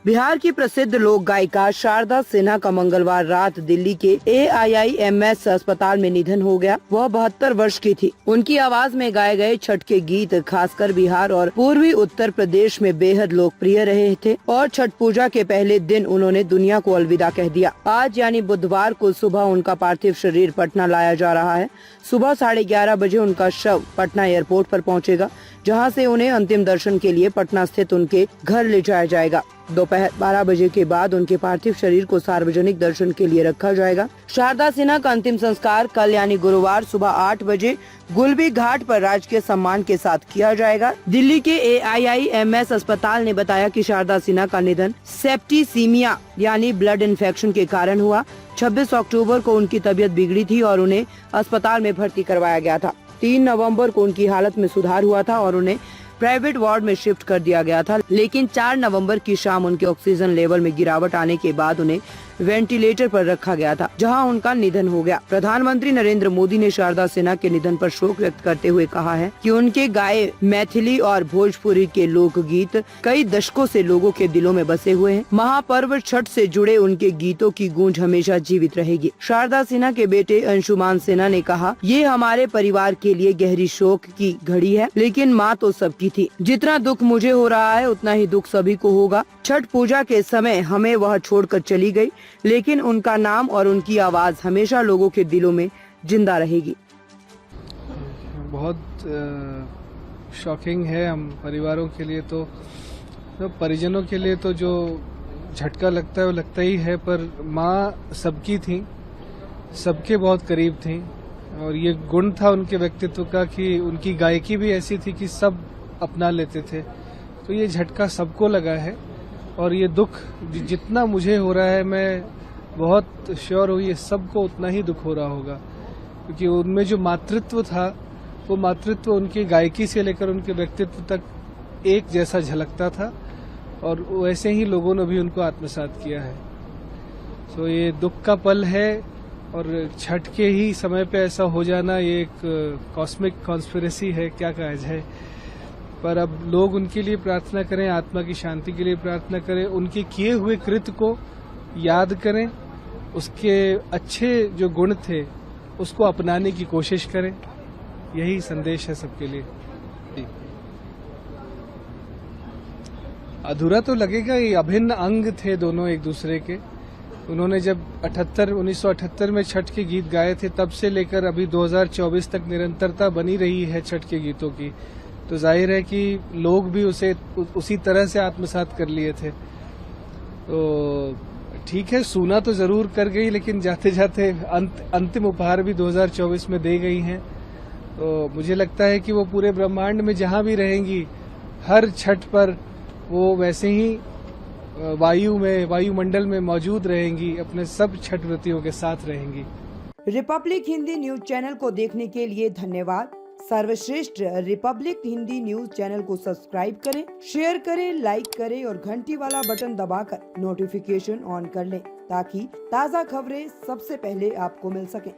बिहार की प्रसिद्ध लोक गायिका शारदा सिन्हा का मंगलवार रात दिल्ली के AIIMS अस्पताल में निधन हो गया। वह 72 वर्ष की थी। उनकी आवाज में गाए गए छठ के गीत खासकर बिहार और पूर्वी उत्तर प्रदेश में बेहद लोकप्रिय रहे थे और छठ पूजा के पहले दिन उन्होंने दुनिया को अलविदा कह दिया। आज यानी बुधवार को सुबह उनका पार्थिव शरीर पटना लाया जा रहा है। सुबह 11:30 बजे उनका शव पटना एयरपोर्ट पर पहुंचेगा, जहां से उन्हें अंतिम दर्शन के लिए पटना स्थित उनके घर ले जाया जाएगा। दोपहर 12 बजे के बाद उनके पार्थिव शरीर को सार्वजनिक दर्शन के लिए रखा जाएगा। शारदा सिन्हा का अंतिम संस्कार कल यानी गुरुवार सुबह 8 बजे गुलबी घाट पर राजकीय सम्मान के साथ किया जाएगा। दिल्ली के AIIMS अस्पताल ने बताया कि शारदा सिन्हा का निधन सेप्टिसीमिया यानी ब्लड इन्फेक्शन के कारण हुआ। 26 अक्टूबर को उनकी तबीयत बिगड़ी थी और उन्हें अस्पताल में भर्ती करवाया गया था। 3 नवंबर को उनकी हालत में सुधार हुआ था और उन्हें प्राइवेट वार्ड में शिफ्ट कर दिया गया था, लेकिन 4 नवंबर की शाम उनके ऑक्सीजन लेवल में गिरावट आने के बाद उन्हें वेंटिलेटर पर रखा गया था, जहां उनका निधन हो गया। प्रधानमंत्री नरेंद्र मोदी ने शारदा सिन्हा के निधन पर शोक व्यक्त करते हुए कहा है कि उनके गाए मैथिली और भोजपुरी के लोकगीत कई दशकों से लोगों के दिलों में बसे हुए हैं। महापर्व छठ से जुड़े उनके गीतों की गूंज हमेशा जीवित रहेगी। शारदा सिन्हा के बेटे अंशुमान सिन्हा ने कहा, ये हमारे परिवार के लिए गहरी शोक की घड़ी है, लेकिन माँ तो सबकी थी। जितना दुख मुझे हो रहा है उतना ही दुख सभी को होगा। छठ पूजा के समय हमें वह छोड़कर चली गई, लेकिन उनका नाम और उनकी आवाज हमेशा लोगों के दिलों में जिंदा रहेगी। बहुत शॉकिंग है हम परिवारों के लिए तो परिजनों के लिए तो जो झटका लगता है वो लगता ही है, पर माँ सबकी थी, सबके बहुत करीब थी और ये गुण था उनके व्यक्तित्व का कि उनकी गायकी भी ऐसी थी कि सब अपना लेते थे। तो ये झटका सबको लगा है और ये दुख जितना मुझे हो रहा है मैं बहुत श्योर हूँ ये सबको उतना ही दुख हो रहा होगा, क्योंकि उनमें जो मातृत्व था वो मातृत्व उनकी गायकी से लेकर उनके व्यक्तित्व तक एक जैसा झलकता था और वैसे ही लोगों ने भी उनको आत्मसात किया है। तो ये दुख का पल है और छठ के ही समय पे ऐसा हो जाना ये एक कॉस्मिक कॉन्स्पिरेसी है, क्या कहा जाए। पर अब लोग उनके लिए प्रार्थना करें, आत्मा की शांति के लिए प्रार्थना करें, उनके किए हुए कृत्य को याद करें, उसके अच्छे जो गुण थे उसको अपनाने की कोशिश करें। यही संदेश है सबके लिए। अधूरा तो लगेगा, ये अभिन्न अंग थे दोनों एक दूसरे के। उन्होंने जब 1978 में छठ के गीत गाए थे तब से लेकर अभी 2024 तक निरंतरता बनी रही है छठ के गीतों की, तो जाहिर है कि लोग भी उसे उसी तरह से आत्मसात कर लिए थे। तो ठीक है, सूना तो जरूर कर गई, लेकिन जाते जाते अंतिम उपहार भी 2024 में दे गई हैं। तो मुझे लगता है कि वो पूरे ब्रह्मांड में जहां भी रहेंगी हर छठ पर वो वैसे ही वायुमंडल में मौजूद रहेंगी, अपने सब छठ व्रतियों के साथ रहेंगी। रिपब्लिक हिंदी न्यूज चैनल को देखने के लिए धन्यवाद। सर्वश्रेष्ठ रिपब्लिक हिंदी न्यूज चैनल को सब्सक्राइब करें, शेयर करें, लाइक करें और घंटी वाला बटन दबाकर नोटिफिकेशन ऑन कर लें, ताकि ताज़ा खबरें सबसे पहले आपको मिल सकें।